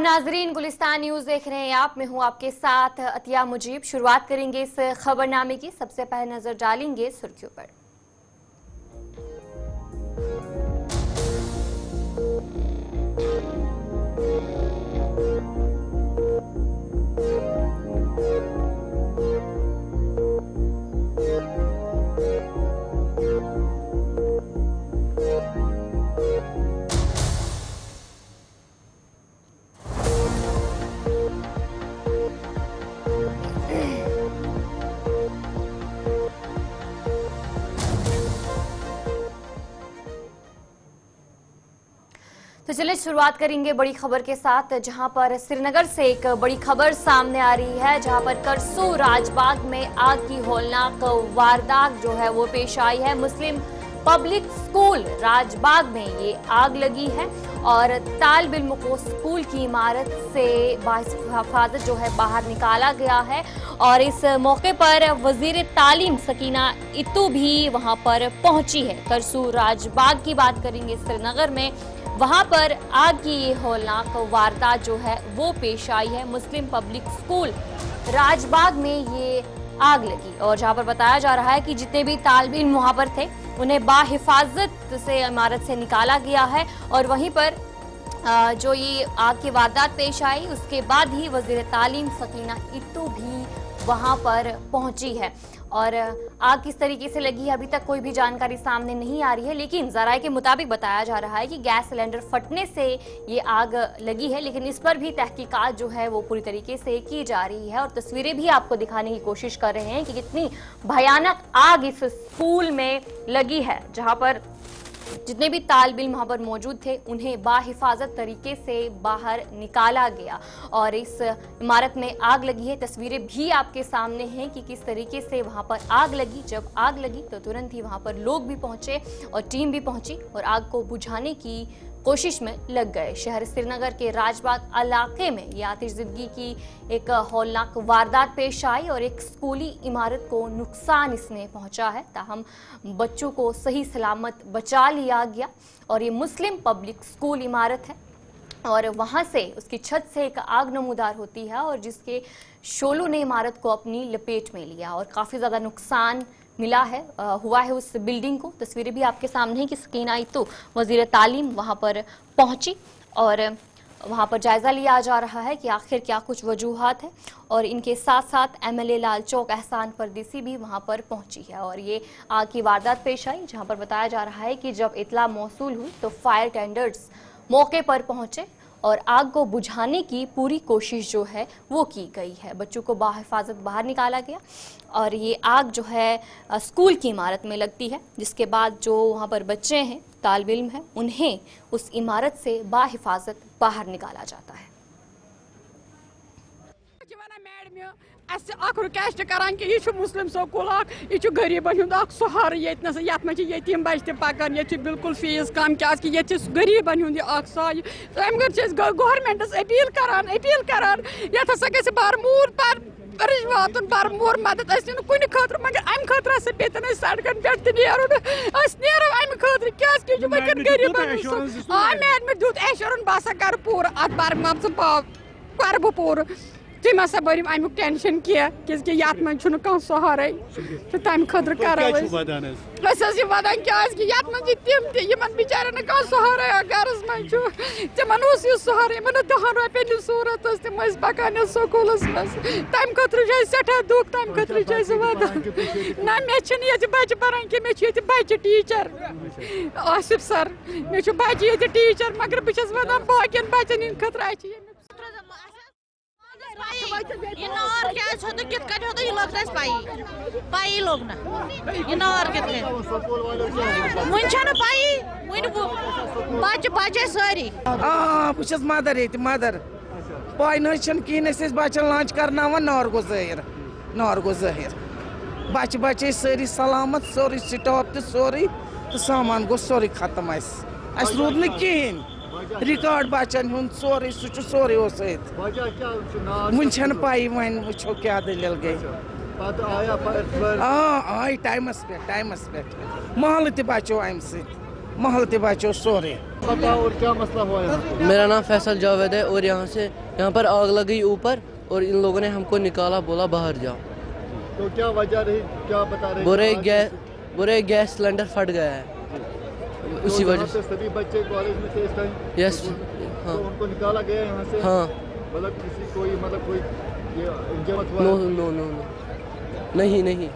नाजरीन, गुलिस्तान न्यूज देख रहे हैं आप। मैं हूं आपके साथ अतिया मुजीब। शुरुआत करेंगे इस खबरनामे की। सबसे पहले नजर डालेंगे सुर्खियों पर। तो चलिए शुरुआत करेंगे बड़ी खबर के साथ, जहां पर श्रीनगर से एक बड़ी खबर सामने आ रही है, जहां पर करसू राजबाग में आग की हौलनाक वारदात जो है वो पेश आई है। मुस्लिम पब्लिक स्कूल राजबाग में ये आग लगी है और तालिब इल्म को स्कूल की इमारत से बाहिफाजत जो है बाहर निकाला गया है। और इस मौके पर वजीर तालीम सकीना इत्तू भी वहां पर पहुंची है। करसू राजबाग की बात करेंगे श्रीनगर में, वहां पर आग की ये हौलनाक वारदात जो है वो पेश आई है। मुस्लिम पब्लिक स्कूल राजबाग में ये आग लगी और जहां पर बताया जा रहा है कि जितने भी तालिब इल्म वहां पर थे उन्हें बाहिफाजत से इमारत से निकाला गया है। और वहीं पर जो ये आग की वारदात पेश आई उसके बाद ही वजीर तालीम सकीना इत्तू भी वहां पर पहुंची है। और आग किस तरीके से लगी है अभी तक कोई भी जानकारी सामने नहीं आ रही है, लेकिन जराये के मुताबिक बताया जा रहा है कि गैस सिलेंडर फटने से ये आग लगी है। लेकिन इस पर भी तहकीकात जो है वो पूरी तरीके से की जा रही है और तस्वीरें भी आपको दिखाने की कोशिश कर रहे हैं कि कितनी भयानक आग इस स्कूल में लगी है, जहां पर जितने भी तालिब इल्म वहां पर मौजूद थे उन्हें बाहिफाजत तरीके से बाहर निकाला गया। और इस इमारत में आग लगी है। तस्वीरें भी आपके सामने हैं कि किस तरीके से वहां पर आग लगी। जब आग लगी तो तुरंत ही वहां पर लोग भी पहुंचे और टीम भी पहुंची और आग को बुझाने की कोशिश में लग गए। शहर श्रीनगर के राजबाग इलाके में ये आतिशज़दगी की एक हौलनाक वारदात पेश आई और एक स्कूली इमारत को नुकसान इसमें पहुंचा है। ताहम बच्चों को सही सलामत बचा लिया गया। और ये मुस्लिम पब्लिक स्कूल इमारत है और वहां से उसकी छत से एक आग नमूदार होती है और जिसके शोलों ने इमारत को अपनी लपेट में लिया और काफी ज्यादा नुकसान मिला है हुआ है उस बिल्डिंग को। तस्वीरें भी आपके सामने हैं कि सकीना इत्तू वजीर तालीम वहां पर पहुंची और वहां पर जायजा लिया जा रहा है कि आखिर क्या कुछ वजूहात है। और इनके साथ साथ MLA लाल चौक एहसान परदेसी भी वहां पर पहुंची है। और ये आग की वारदात पेश आई, जहां पर बताया जा रहा है कि जब इतला मौसूल हुई तो फायर टेंडर्स मौके पर पहुंचे और आग को बुझाने की पूरी कोशिश जो है वो की गई है। बच्चों को बाहिफाजत बाहर निकाला गया और ये आग जो है स्कूल की इमारत में लगती है, जिसके बाद जो वहाँ पर बच्चे हैं तालिब इल्म हैं उन्हें उस इमारत से बाहिफाजत बाहर निकाला जाता है। रिक्वेस्ट करान कि यह मुस्लिम स्कूल यह गरीबन हूं सहार ये यतीम बच्चे पकान ये बिल्कुल फीस कम क्या गरीबन हूं साय गवर्नमेंटस अपील करान ये ग बरमूर वातन बरमूर मदद कुन खतर मगर अम खतर पेतन सड़कन पे नो अम खतर क्या गरीबन मैडम दुत एश्योरेंस बह कर पूर अत कर बह पूर तुम हसा बरिम अमुक टेंशन क्या ये मन कह सहारे तो तम खतर करो वदान क्या तम तमन बिचारन कह सहारा गरस मन तमन सहारा 10 रुपये सूरत तम पकान स्कूलस मज तम खतर सठा दुख तम खतर वदान ना मे बच्चे पान कि मे बच्चे टीचर आसिफ सर मे बच्चे ये टीचर मगर बहुत वदान बाकिन बच्चन हंद खतर ये नार क्या छ तो कित कन होता ये लोग दस पाई लोग ना ये नार कित कन मुन छ न पाई मुन बच्चे सारी बस मदर पाई न कहीं बच्चन लंच करना नार गो ज़ाहिर बच्चे सारी सलामत सोरी स्टाफ तो सोरी तो सामान गो सोरी खत्म अस रूद न कहें रिकॉर्ड बच्चन हूं सोरे सोरे वन पाई वन वो क्या दलील गई आई टाइमस पे महल त बचो अम महल ते बचो सोरे। बताओ और क्या मसला हुआ यहाँ पे? मेरा नाम फैसल जावेद है और यहाँ पर आग लग गई ऊपर और इन लोगों ने हमको निकाला, बोला बाहर जाओ। तो क्या वजह रही, क्या बता रहे? बुरे गैस सिलेंडर फट गया है, उसी वजह से। सभी बच्चे कॉलेज में थे इस टाइम? यस, हाँ। तो उनको निकाला गया यहाँ से? हाँ। मतलब किसी कोई ये इंजमत हुआ? नो, नहीं।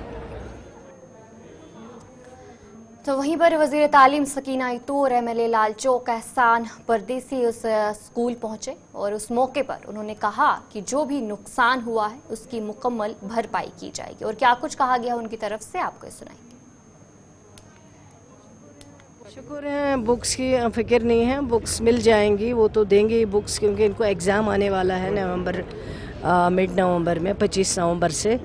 तो वहीं पर वज़ीर तालीम सकीना इतू और MLA लालचौक एहसान परदेसी उस स्कूल पहुंचे और उस मौके पर उन्होंने कहा कि जो भी नुकसान हुआ है उसकी मुकम्मल भरपाई की जाएगी। और क्या कुछ कहा गया उनकी तरफ से आपको सुनाएंगे। शुक्र है, बुक्स की फिक्र नहीं है, बुक्स मिल जाएंगी, वो तो देंगे ही बुक्स, क्योंकि इनको एग्ज़ाम आने वाला है मिड नवंबर में 25 नवंबर से।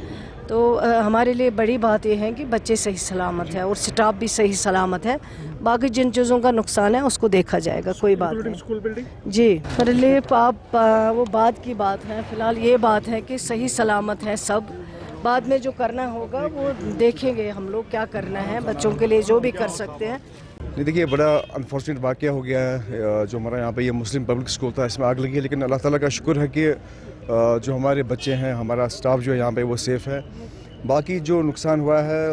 तो हमारे लिए बड़ी बात यह है कि बच्चे सही सलामत है और स्टाफ भी सही सलामत है। बाकी जिन चीज़ों का नुकसान है उसको देखा जाएगा, कोई बात नहीं। स्कूल बिल्डिंग जी रिलीफ आप वो बात की बात है, फ़िलहाल ये बात है कि सही सलामत है सब। बाद में जो करना होगा वो देखेंगे हम लोग, क्या करना है बच्चों के लिए जो भी कर सकते हैं। नहीं, देखिए बड़ा अनफॉर्चुनेट वाक़या हो गया है। जो हमारा यहाँ पे ये मुस्लिम पब्लिक स्कूल था, इसमें आग लगी है, लेकिन अल्लाह ताला का शुक्र है कि जो हमारे बच्चे हैं, हमारा स्टाफ जो है यहाँ पे वो सेफ़ है। बाकी जो नुकसान हुआ है,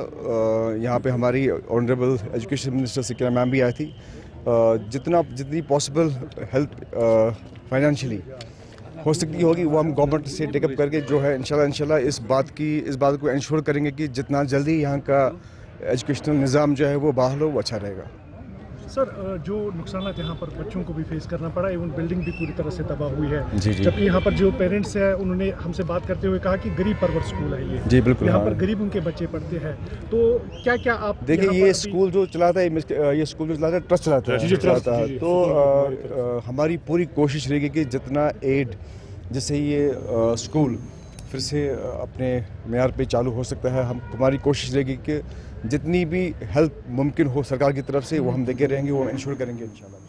यहाँ पे हमारी ऑनरेबल एजुकेशन मिनिस्टर सिकिरा मैम भी आई थी। जितनी पॉसिबल हेल्प फाइनेंशियली हो सकती होगी वो हम गवर्नमेंट से टेकअप करके जो है इंशाल्लाह इस बात को इंश्योर करेंगे कि जितना जल्दी यहाँ का एजुकेशनल निज़ाम जो है वो बहाल हो, वो अच्छा रहेगा। सर, जो नुकसान यहाँ पर बच्चों को भी फेस करना पड़ा, एवं बिल्डिंग भी पूरी तरह से तबाह हुई है। जी। जब यहाँ पर जो पेरेंट्स हैं उन्होंने हमसे बात करते हुए कहा कि गरीब परवर स्कूल है ये। जी बिल्कुल, यहाँ पर गरीबों के बच्चे पढ़ते हैं। तो क्या आप देखिए, ये स्कूल जो चलाता है, ये स्कूल जो चलाता है ट्रस्ट चलाता है। तो हमारी पूरी कोशिश रहेगी कि जितना एड जिससे ये स्कूल फिर से अपने मेयार पे चालू हो सकता है, हमारी कोशिश रहेगी कि जितनी भी हेल्प मुमकिन हो सरकार की तरफ से वो हम देके रहेंगे, वो इंश्योर करेंगे इंशाल्लाह।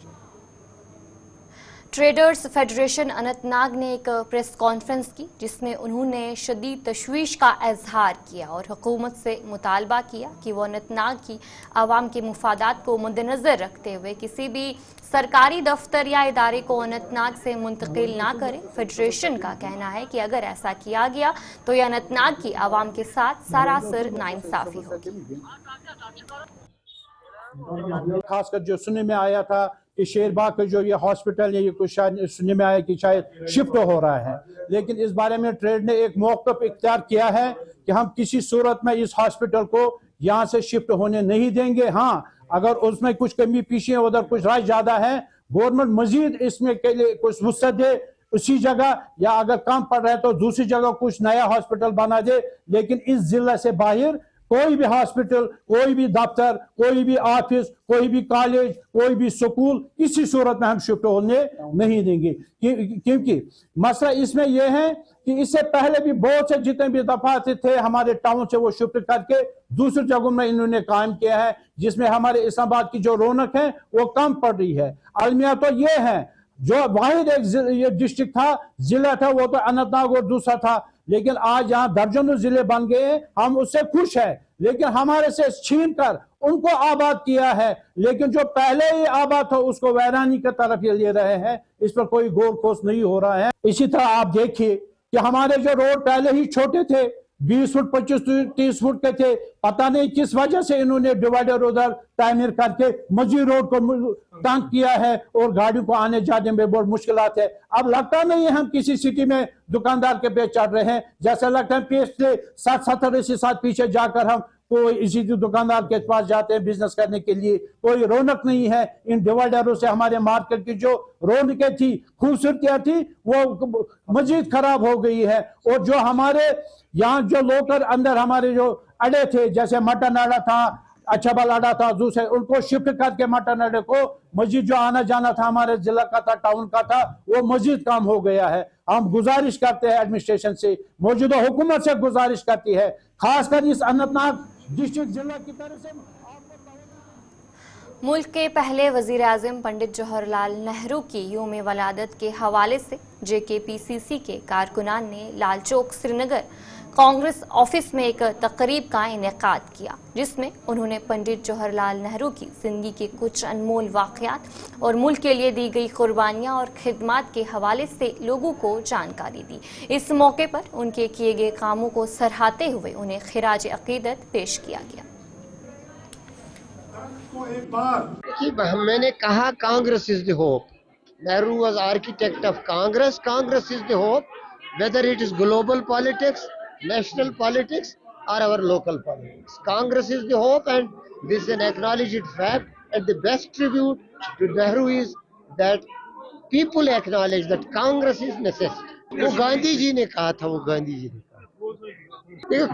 ट्रेडर्स फेडरेशन अनंतनाग ने एक प्रेस कॉन्फ्रेंस की जिसमें उन्होंने शदीद तशवीश का इजहार किया और हुकूमत से मुतालबा किया कि वो अनंतनाग की आवाम के मुफादात को मद्देनज़र रखते हुए किसी भी सरकारी दफ्तर या इदारे को अनंतनाग से मुंतकिल ना करें। फेडरेशन का कहना है कि अगर ऐसा किया गया तो यह अनंतनाग की आवाम के साथ सरासर नाइंसाफी होगी। खासकर जो सुनने में आया था कि शेरबाग का जो ये हॉस्पिटल है, ये कुछ शायद सुनने में आया कि शायद शिफ्ट हो रहा है, लेकिन इस बारे में ट्रेड ने एक मौक़िफ़ इख्तियार किया है कि हम किसी सूरत में इस हॉस्पिटल को यहाँ से शिफ्ट होने नहीं देंगे। हाँ, अगर उसमें कुछ कमी पीछे उधर कुछ राय ज्यादा है, गवर्नमेंट मजीद इसमें के लिए कुछ वसअत दे उसी जगह, या अगर कम पड़ रहा है तो दूसरी जगह कुछ नया हॉस्पिटल बना दे। लेकिन इस जिला से बाहर कोई भी हॉस्पिटल, कोई भी दफ्तर, कोई भी ऑफिस, कोई भी कॉलेज, कोई भी स्कूल किसी सूरत में हम शिफ्ट होने नहीं देंगे। क्योंकि मसला इसमें यह है कि इससे पहले भी बहुत से जितने भी दफात थे हमारे टाउन से वो शिफ्ट करके दूसरी जगहों में इन्होंने कायम किया है, जिसमें हमारे इस्लामाबाद की जो रौनक है वो कम पड़ रही है। अलमिया तो ये है, जो वाहिद एक डिस्ट्रिक्ट था, जिला था, वो तो अनंतनाग और दूसरा था, लेकिन आज यहाँ दर्जनों जिले बन गए, हम उससे खुश है। लेकिन हमारे से छीन कर उनको आबाद किया है, लेकिन जो पहले ही आबाद था उसको वैरानी की तरफ ये ले रहे हैं, इस पर कोई गौर खोज नहीं हो रहा है। इसी तरह आप देखिए कि हमारे जो रोड पहले ही छोटे थे, 20 फुट 25-30 फुट के थे, पता नहीं किस वजह से इन्होंने डिवाइडर उधर तामीर करके मजी रोड को तंग किया है और गाड़ियों को आने जाने में बहुत मुश्किलात है। अब लगता नहीं है हम किसी सिटी में दुकानदार के पे चढ़ रहे हैं, जैसा लगता है पिछले 60-70 साल पीछे जाकर हम कोई इसी दुकानदार के पास जाते हैं बिजनेस करने के लिए। कोई रौनक नहीं है इन डिवाइडरों से। हमारे मार्केट की जो रौनकें थी, खूबसूरतियां थी, वो मजीद खराब हो गई है। और जो हमारे यहाँ जो लोकल अंदर हमारे जो अड्डे थे, जैसे मटन अड्डा था, अच्छाबल अड्डा था, दूसरे उनको शिफ्ट करके मटन अड्डे को मजीद जो आना जाना था हमारे जिला का था, टाउन का था, वो मजीद कम हो गया है। हम गुजारिश करते हैं एडमिनिस्ट्रेशन से, मौजूदा हुकूमत से गुजारिश करती है, खासकर इस अनंतनाग डिस्ट्रिक्ट जिला की तरफ से। मुल्क के पहले वजीर आज़म पंडित जवाहरलाल नेहरू की यौम वलादत के हवाले से JKPCC के कारकुनान ने लालचौक श्रीनगर कांग्रेस ऑफिस में एक तकरीब का इनेकाद किया, जिसमें उन्होंने पंडित जवाहरलाल नेहरू की जिंदगी के कुछ अनमोल वाक़यात और मुल्क के लिए दी गई कुर्बानियां और खिदमत के हवाले से लोगों को जानकारी दी। इस मौके पर उनके किए गए कामों को सराहते हुए उन्हें खिराज अकीदत पेश किया गया। मैंने कहा Congress is the hope. Nehru was architect of Congress. Congress is the hope, whether it is global politics, national politics, or our local politics. Congress is the hope, and this is an acknowledged fact. And the best tribute to Nehru is that people acknowledge that Congress is necessary. वो गांधी जी ने कहा था, वो गांधी जी ने कहा। देखो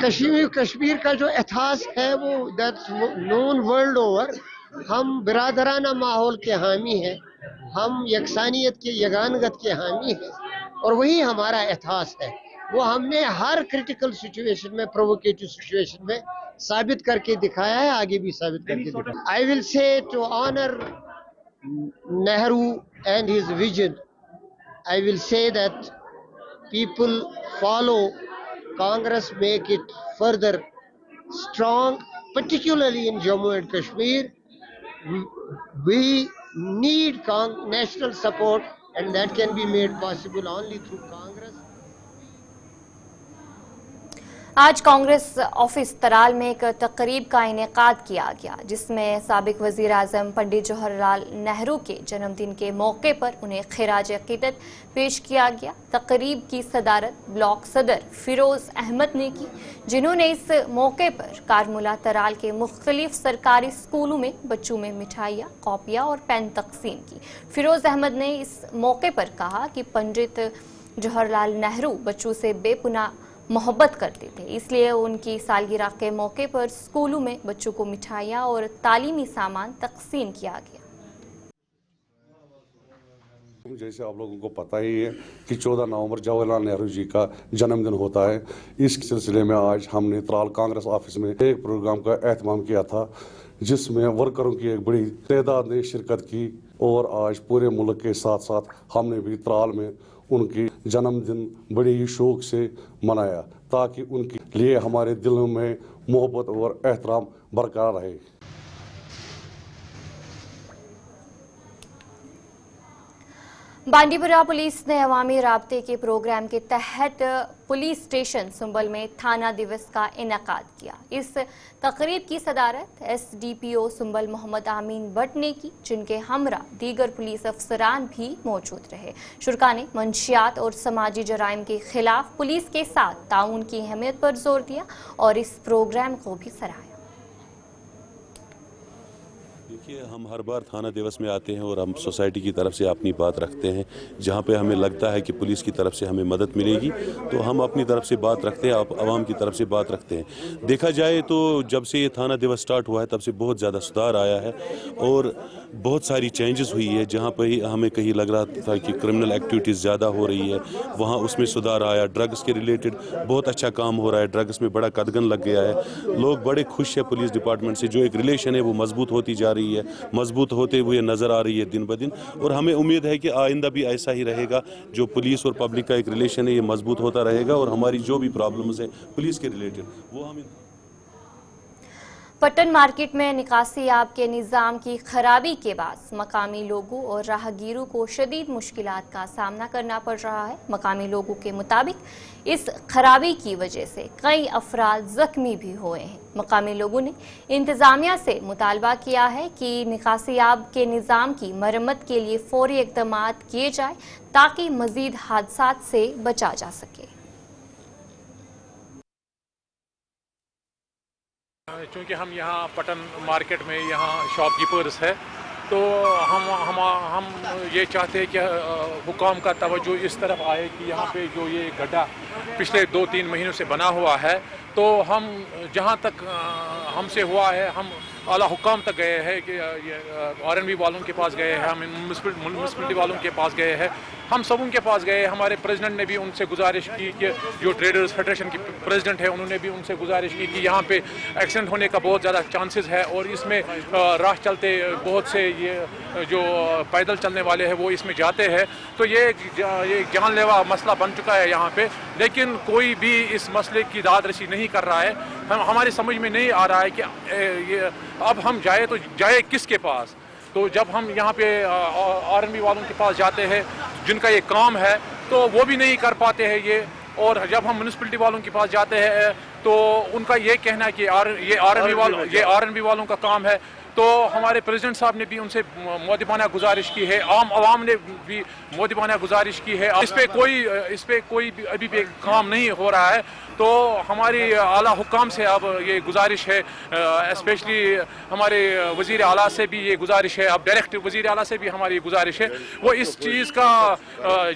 कश्मीर का जो इतिहास है वो दैट्स नोन वर्ल्ड ओवर। हम बिरादराना माहौल के हामी हैं, हम यकसानियत के यगानगत के हामी हैं, और वही हमारा इतिहास है। वो हमने हर क्रिटिकल सिचुएशन में, प्रोवोकेटिव सिचुएशन में साबित करके दिखाया है, आगे भी साबित करके दिखाया। I will say to honour Nehru and his vision, I will say that people follow Congress, make it further strong, particularly in Jammu and Kashmir. We need national support, and that can be made possible only through Congress. आज Congress office तराल में एक तकरीब का इनेकाद किया गया, जिसमें साबिक वजीर आजम पंडित जवाहरलाल नेहरू के जन्मदिन के मौके पर उन्हें खिराज अकीदत पेश किया गया। तकरीब की सदारत ब्लॉक सदर फिरोज अहमद ने की, जिन्होंने इस मौके पर कारमुला तराल के मुख्तलिफ सरकारी स्कूलों में बच्चों में मिठाइयाँ, कॉपियाँ और पेन तकसीम की। फिरोज अहमद ने इस मौके पर कहा कि पंडित जवाहरलाल नेहरू बच्चों से बेपुनाह मोहब्बत करते थे, इसलिए उनकी सालगिरह के मौके पर स्कूलों में बच्चों को मिठाइयाँ और तालीमी सामान तकसीम किया गया। जैसे आप लोगों को पता ही है कि 14 नवंबर जवाहरलाल नेहरू जी का जन्मदिन होता है। इस सिलसिले में आज हमने त्राल कांग्रेस ऑफिस में एक प्रोग्राम का एहतमाम किया था, जिसमें वर्करों की एक बड़ी तादाद ने शिरकत की, और आज पूरे मुल्क के साथ साथ हमने भी त्राल में उनकी जन्मदिन बड़े ही शौक से मनाया, ताकि उनके लिए हमारे दिलों में मोहब्बत और एहतराम बरकरार रहे। बांडीपुरा पुलिस ने अवामी राब्ते के प्रोग्राम के तहत पुलिस स्टेशन सुंबल में थाना दिवस का इनेकाद किया। इस तकरीब की सदारत SDPO सुंबल मोहम्मद आमीन भट्ट ने की, जिनके हमरा दीगर पुलिस अफसरान भी मौजूद रहे। शुरा ने मंशियात और समाजी जराइम के खिलाफ पुलिस के साथ ताउन की अहमियत पर जोर दिया और इस प्रोग्राम को भी सराहा। देखिए, हम हर बार थाना दिवस में आते हैं और हम सोसाइटी की तरफ से अपनी बात रखते हैं। जहाँ पे हमें लगता है कि पुलिस की तरफ से हमें मदद मिलेगी तो हम अपनी तरफ से बात रखते हैं, आवाम की तरफ से बात रखते हैं। देखा जाए तो जब से ये थाना दिवस स्टार्ट हुआ है तब से बहुत ज़्यादा सुधार आया है और बहुत सारी चेंजेस हुई है। जहाँ पर हमें कहीं लग रहा था कि क्रिमिनल एक्टिविटीज़ ज़्यादा हो रही है, वहाँ उसमें सुधार आया। ड्रग्स के रिलेटेड बहुत अच्छा काम हो रहा है, ड्रग्स में बड़ा कदगन लग गया है। लोग बड़े खुश है पुलिस डिपार्टमेंट से, जो एक रिलेशन है वो मजबूत होती जा रही है, मजबूत होते हुए नज़र आ रही है दिन ब दिन। और हमें उम्मीद है कि आइंदा भी ऐसा ही रहेगा, जो पुलिस और पब्लिक का एक रिलेशन है ये मजबूत होता रहेगा और हमारी जो भी प्रॉब्लम्स है पुलिस के रिलेटेड वो हम। पट्टन मार्केट में निकासी आब के निज़ाम की खराबी के बाद मकामी लोगों और राहगीरों को शदीद मुश्किलात का सामना करना पड़ रहा है। मकामी लोगों के मुताबिक इस खराबी की वजह से कई अफराद जख्मी भी हुए हैं। मकामी लोगों ने इंतज़ामिया से मुतालबा किया है कि निकासी आब के निज़ाम की मरम्मत के लिए फौरी इक़दाम किए जाए, ताकि मज़ीद हादसात से बचा जा सके। चूँकि हम यहाँ पटन मार्केट में यहाँ शॉपकीपर्स है, तो हम ये चाहते हैं कि हुकाम का तवज्जो इस तरफ आए कि यहाँ पे जो ये गड्ढा पिछले 2-3 महीनों से बना हुआ है, तो हम जहाँ तक हमसे हुआ है हम आला हुकाम तक गए हैं कि RNB वालों के पास गए हैं, हम म्यूनसिपलिटी वालों के पास गए हैं हम सब उनके पास गए, हमारे प्रेसिडेंट ने भी उनसे गुजारिश की कि जो ट्रेडर्स फेडरेशन की प्रेसिडेंट है उन्होंने भी उनसे गुजारिश की कि यहाँ पे एक्सीडेंट होने का बहुत ज़्यादा चांसेस है और इसमें राह चलते बहुत से ये जो पैदल चलने वाले हैं वो इसमें जाते हैं, तो ये जानलेवा मसला बन चुका है यहाँ पे। लेकिन कोई भी इस मसले की दादरसी नहीं कर रहा है। हमारे समझ में नहीं आ रहा है कि ये अब हम जाए तो जाए किसके पास। तो जब हम यहाँ पे आर्मी वालों के पास जाते हैं जिनका ये काम है तो वो भी नहीं कर पाते हैं ये, और जब हम म्यूनिसिपलिटी वालों के पास जाते हैं तो उनका ये कहना है कि ये आरएनबी वालों का काम है। तो हमारे प्रेसिडेंट साहब ने भी उनसे मुअद्दिबाना गुजारिश की है, आम आवाम ने भी मुअद्दिबाना गुजारिश की है। इस पे कोई भी अभी भी काम नहीं हो रहा है। तो हमारी आला हुक्काम से अब ये गुजारिश है, स्पेशली हमारे वज़ीर आला से भी ये गुजारिश है, अब डायरेक्ट वज़ीर आला से भी हमारी गुजारिश है वो इस चीज़ का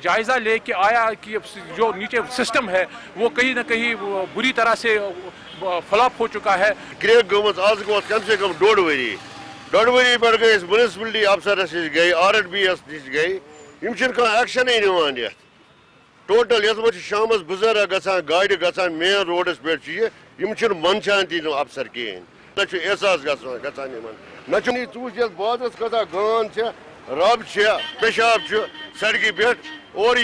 जायज़ा ले कि आया कि जो नीचे सिस्टम है वो कहीं ना कहीं बुरी तरह से फ्लॉप हो चुका है। ग्रेक गवर्नमेंट आज गो कम से कम 1.5 वरी पे गई म्यूनिसिपलिटी अफसरस नश गई, RNBS नश गई, एक्शन निवान ये टोटल ये शाम बुजुर्ग गसान गाड़ी गसान मेन रोडस पे मंचान ती अफसर कहें ना एहसास गसान ना चूस बादरस कथा गान रब पेशाब सड़क पे और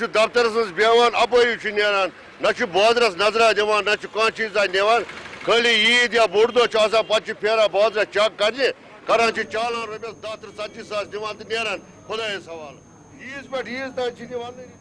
दफ्तरस मज बेवान अपरी नान ना बादरस नजरा दिवान ना कह चीज निवान खाली ईद या बोड़ दह पे फेरा बादर चेक करान चालान रपस 10-40 सास दिवान तो नान खुदायस हवाले ईज पे ईज तान।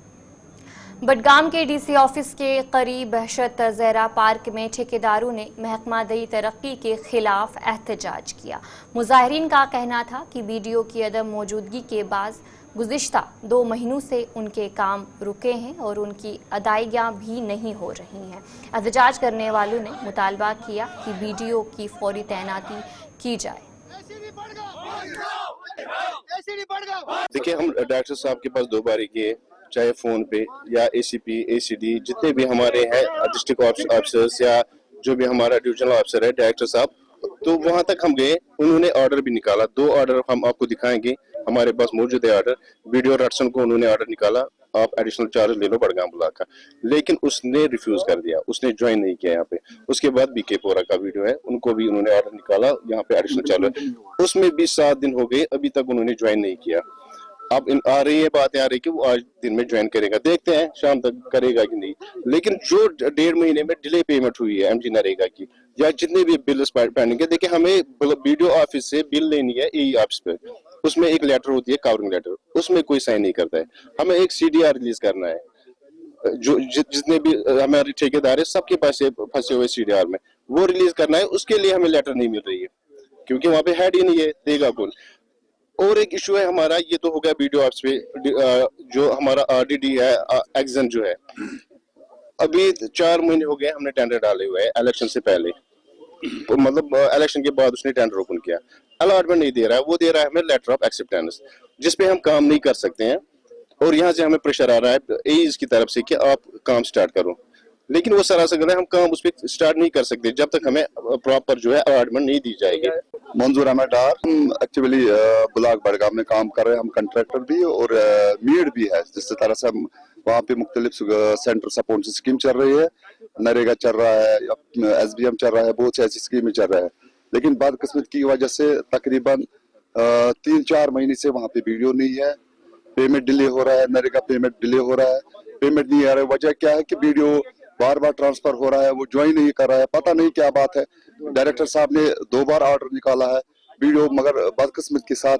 बडगाम के डीसी ऑफिस के करीब बहशत ज़ेरा पार्क में ठेकेदारों ने महकमा दही तरक्की के खिलाफ एहतजाज किया। मुजाहिरीन का कहना था कि बीडीओ की अदम मौजूदगी के बाद गुज़िश्ता 2 महीनों से उनके काम रुके हैं और उनकी अदायगियां भी नहीं हो रही हैं। एहतजाज करने वालों ने मुतालबा किया कि बीडीओ की फौरी तैनाती की जाए। देखिए, हम डायरेक्टर साहब के पास 2 बार किए, चाहे फोन पे या ACP ACD जितने भी हमारे हैं डिस्ट्रिक्ट ऑफिसर्स या जो भी हमारा डिविजनल ऑफिसर है डायरेक्टर साहब, तो वहां तक हम गए, उन्होंने ऑर्डर भी निकाला। 2 ऑर्डर हम आपको दिखाएंगे, हमारे पास मौजूद है ऑर्डर। वीडियो रटसन को उन्होंने ऑर्डर निकाला, आप एडिशनल चार्ज ले लो बडगाम ब्लॉक का, लेकिन उसने रिफ्यूज कर दिया, उसने ज्वाइन नहीं किया यहाँ पे। उसके बाद BK पोरा का वीडियो है, उनको भी उन्होंने ऑर्डर निकाला, यहाँ पे एडिशनल चार्ज, उसमें भी 7 दिन हो गए, अभी तक उन्होंने ज्वाइन नहीं किया। अब आ रही है बातें आ रही कि वो आज दिन में ज्वाइन करेगा, देखते हैं शाम तक करेगा कि नहीं। लेकिन जो 1.5 महीने में डिले पेमेंट हुई है MG नरेगा की या जितने भी बिल पेंडिंग है, देखिए हमें BDO ऑफिस से बिल लेनी है AE ऑफिस पे, उसमें एक लेटर होती है कवरिंग लेटर, उसमें कोई साइन नहीं करता है। हमें एक CDR रिलीज करना है, जो जितने भी हमारे ठेकेदार है सबके पास फंसे हुए CDR में, वो रिलीज करना है। उसके लिए हमें लेटर नहीं मिल रही है क्योंकि वहाँ पे हेड ही नहीं है देगा कौन। और एक इशू है हमारा, ये तो हो गया BDO ऑफिस पे, जो हमारा RDD है एग्जन जो है, अभी 4 महीने हो गए हमने टेंडर डाले हुए हैं इलेक्शन से पहले, तो मतलब इलेक्शन के बाद उसने टेंडर ओपन किया, अलॉटमेंट नहीं दे रहा है, वो दे रहा है हमें लेटर ऑफ एक्सेप्टेंस जिसपे हम काम नहीं कर सकते हैं। और यहाँ से हमें प्रेशर आ रहा है AEs की तरफ से कि आप काम स्टार्ट करो, लेकिन वो सरासर गलत है, हम काम उस पर स्टार्ट नहीं कर सकते जब तक हमें प्रॉपर जो है अलॉटमेंट नहीं दी जाएगी। मंजूर अहमद डार, हम एक्चुअली ब्लॉक बडगाम में काम कर रहे हैं, हम कंट्रैक्टर भी और मीड भी है, जिस तरह से हम वहाँ पे मुख्तलिफ सेंटर सपोर्ट स्कीम चल रही है, नरेगा चल रहा है, SBM चल रहा है, बहुत सी ऐसी स्कीमें चल रहा है। लेकिन बदकिस्मत की वजह से तकरीबन 3-4 महीने से वहाँ पे BDO नहीं है, पेमेंट डिले हो रहा है, नरेगा पेमेंट डिले हो रहा है, पेमेंट नहीं आ रहा है। वजह क्या है कि BDO बार बार ट्रांसफर हो रहा है, वो ज्वाइन नहीं कर रहा है, पता नहीं क्या बात है। डायरेक्टर साहब ने 2 बार ऑर्डर निकाला है BDO, मगर बदकिस्मत के साथ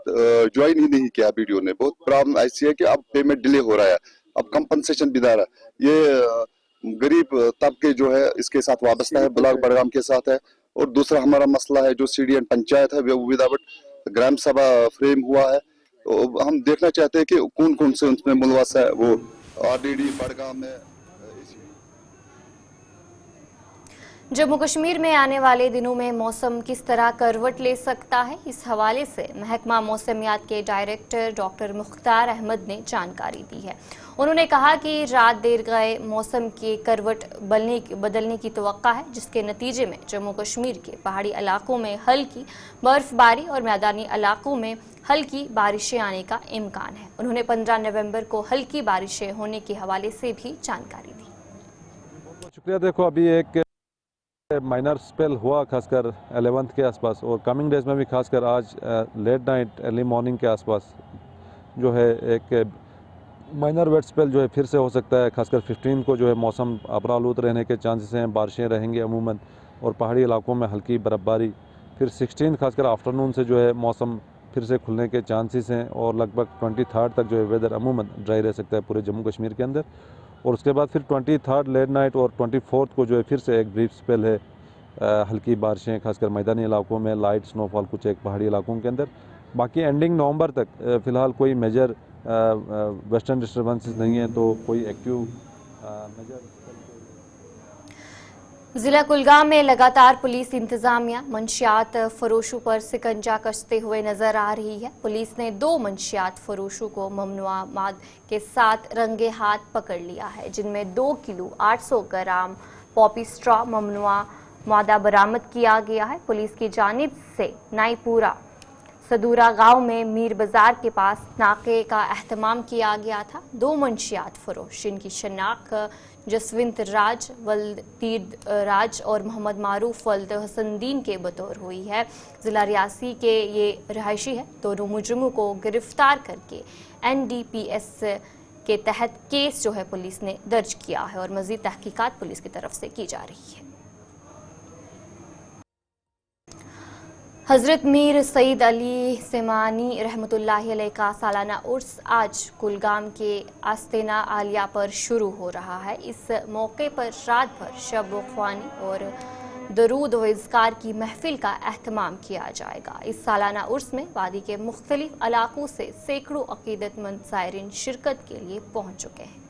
ज्वाइन ही नहीं किया BDO ने। बहुत प्रॉब्लम ऐसी है कि अब पेमेंट डिले हो रहा है, अब कंपनसेशन भी दार है, ये गरीब तबके जो है इसके साथ वाबस्ता है, ब्लॉक बडगाम के साथ है। और दूसरा हमारा मसला है जो CDN पंचायत है, वो विदाउट ग्राम सभा फ्रेम हुआ है, तो हम देखना चाहते हैं कि कौन कौन से उसमें मुलवस है। वो RDD बडगाम में जम्मू कश्मीर में आने वाले दिनों में मौसम किस तरह करवट ले सकता है, इस हवाले से महकमा मौसमियात के डायरेक्टर डॉक्टर मुख्तार अहमद ने जानकारी दी है। उन्होंने कहा कि रात देर गए मौसम के करवट बदलने की तवक्का है, जिसके नतीजे में जम्मू कश्मीर के पहाड़ी इलाकों में हल्की बर्फबारी और मैदानी इलाकों में हल्की बारिशें आने का इम्कान है। उन्होंने 15 नवंबर को हल्की बारिशें होने के हवाले से भी जानकारी दी। बहुत शुक्रिया। देखो, अभी एक माइनर स्पेल हुआ खासकर 11th के आसपास, और कमिंग डेज में भी खासकर आज लेट नाइट अर्ली मॉर्निंग के आसपास जो है एक माइनर वेट स्पेल जो है फिर से हो सकता है। खासकर 15 को जो है मौसम अबरालूद रहने के चांसेस हैं, बारिशें रहेंगी अमूमन, और पहाड़ी इलाकों में हल्की बर्फबारी। फिर 16 खासकर आफ्टरनून से जो है मौसम फिर से खुलने के चांसेस हैं, और लगभग 23 तक जो है वेदर अमूमन ड्राई रह सकता है पूरे जम्मू कश्मीर के अंदर। और उसके बाद फिर 23 लेट नाइट और 24 को जो है फिर से एक ब्रीफ स्पेल है, हल्की बारिशें खासकर मैदानी इलाकों में, लाइट स्नोफॉल कुछ एक पहाड़ी इलाकों के अंदर। बाकी एंडिंग नवंबर तक फ़िलहाल कोई मेजर वेस्टर्न डिस्टर्बेंसेस नहीं है, तो कोई एक्टिव मेजर। जिला कुलगाम में लगातार पुलिस इंतजामिया मंशियात फरोशों पर सिकंजा कसते हुए नजर आ रही है। पुलिस ने 2 मंशियात फरोशों को ममनुआ माद के साथ रंगे हाथ पकड़ लिया है, जिनमें 2 किलो 800 ग्राम पॉपी स्ट्रॉ ममनुआ मादा बरामद किया गया है। पुलिस की जानिब से नाईपुरा सदूरा गांव में मीर बाजार के पास नाके का एहतमाम किया गया था। 2 मंशियात फरोश, जिनकी शनाख्त जसविंत राज वल्द तीर्थ राज और मोहम्मद मारूफ वल्द हसनदीन के बतौर हुई है। जिला रियासी के ये रहायशी है। दोनों मुजरिमों को गिरफ्तार करके NDPS के तहत केस जो है पुलिस ने दर्ज किया है, और मजीद तहकीकात पुलिस की तरफ से की जा रही है। हज़रत मीर सईद अली सिमानी रहमतुल्लाहि अलैह का सालाना उर्स आज कुलगाम के आस्तेना आलिया पर शुरू हो रहा है। इस मौके पर रात भर शब ख्वानी और दरूद व इज़कार की महफिल का एहतमाम किया जाएगा। इस सालाना उर्स में वादी के मुख्तलिफ इलाकों से सैकड़ों अकीदतमंद ज़ायरीन शिरकत के लिए पहुँच चुके हैं।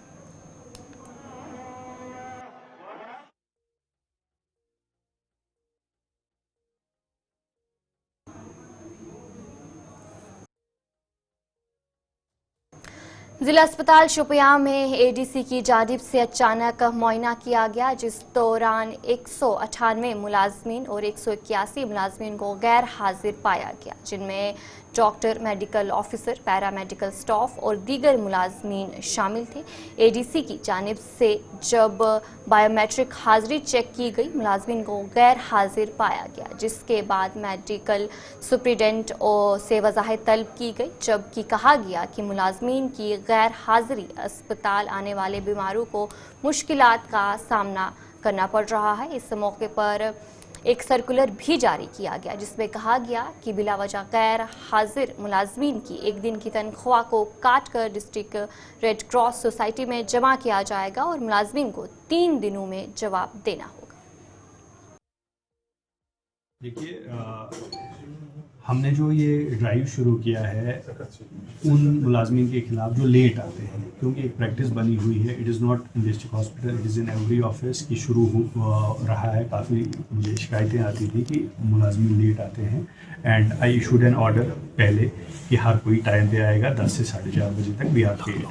जिला अस्पताल शोपियां में ADC की जानिब से अचानक मुआयना किया गया, जिस दौरान 198 मुलाजमीन और 181 मुलाजमीन को गैर हाजिर पाया गया, जिनमें doctor, medical officer, paramedical staff और दीगर मुलाजमीन शामिल थे। ADC की जानिब से जब बायोमेट्रिक हाजिरी चेक की गई, मुलाजमीन को गैर हाजिर पाया गया, जिसके बाद मेडिकल सुप्रिटेंडेंट से वजाहत तलब की गई, जबकि कहा गया कि मुलाजमीन की गैर हाजिरी अस्पताल आने वाले बीमारों को मुश्किलात का सामना करना पड़ रहा है। इस मौके पर एक सर्कुलर भी जारी किया गया, जिसमें कहा गया कि बिला वजह गैर हाजिर मुलाजमीन की एक दिन की तनख्वाह को काट कर डिस्ट्रिक्ट रेड क्रॉस सोसाइटी में जमा किया जाएगा और मुलाजमीन को 3 दिनों में जवाब देना होगा। देखिए, हमने जो ये ड्राइव शुरू किया है उन मुलाजमीन के खिलाफ जो लेट आते हैं, क्योंकि एक प्रैक्टिस बनी हुई है। It is not in district hospital, it is in every office की शुरू रहा है। काफ़ी मुझे शिकायतें आती थी कि मुलाजमीन लेट आते हैं, and I issued N order पहले कि हर कोई टाइम पे आएगा 10 से 4:30 बजे तक भी आते हैं।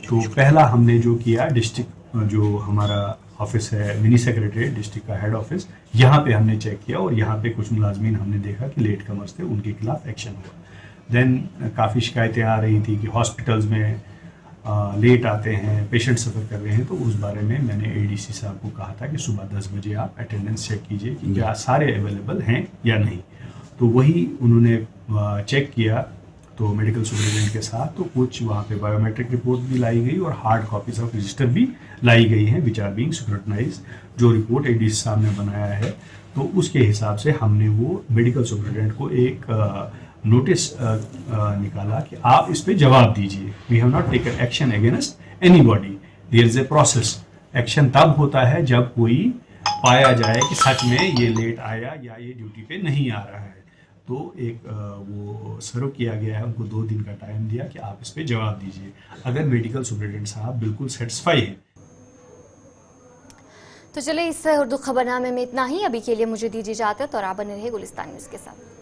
तो पहला हमने जो किया, डिस्ट्रिक्ट जो हमारा ऑफिस है, मिनी सेक्रेटरीट डिस्ट्रिक्ट का हेड ऑफिस, यहाँ पे हमने चेक किया और यहाँ पे कुछ मुलाजमीन हमने देखा कि लेट कमर्स थे, उनके खिलाफ एक्शन हुआ। देन काफ़ी शिकायतें आ रही थी कि हॉस्पिटल्स में लेट आते हैं, पेशेंट सफ़र कर रहे हैं, तो उस बारे में मैंने ADC साहब को कहा था कि सुबह 10 बजे आप अटेंडेंस चेक कीजिए कि क्या सारे अवेलेबल हैं या नहीं। तो वही उन्होंने चेक किया, तो मेडिकल सुपरिटेंडेंट के साथ तो कुछ वहाँ पे बायोमेट्रिक रिपोर्ट भी लाई गई और हार्ड कॉपीज ऑफ रजिस्टर भी लाई गई हैं, विच आर बीइंग स्क्रूटनाइज। जो रिपोर्ट ADC साहब ने बनाया है, तो उसके हिसाब से हमने वो मेडिकल सुपरिटेंडेंट को एक नोटिस निकाला कि आप इस पे जवाब दीजिए। We have not taken action against anybody, there is a process. Action तब होता है जब कोई पाया जाए कि सच में ये लेट आया या ये ड्यूटी पे नहीं आ रहा है। तो एक वो सर्व किया गया है, उनको 2 दिन का टाइम दिया कि आप इस पे जवाब दीजिए। अगर मेडिकल सुपरिटेंडेंट साहब बिल्कुल सेटिस्फाई है। तो चलिए, इस उर्दू खबरनामे में इतना ही। अभी के लिए मुझे दीजिए इजाजत और आप बने रहे गुलिस्तान न्यूज़ के साथ।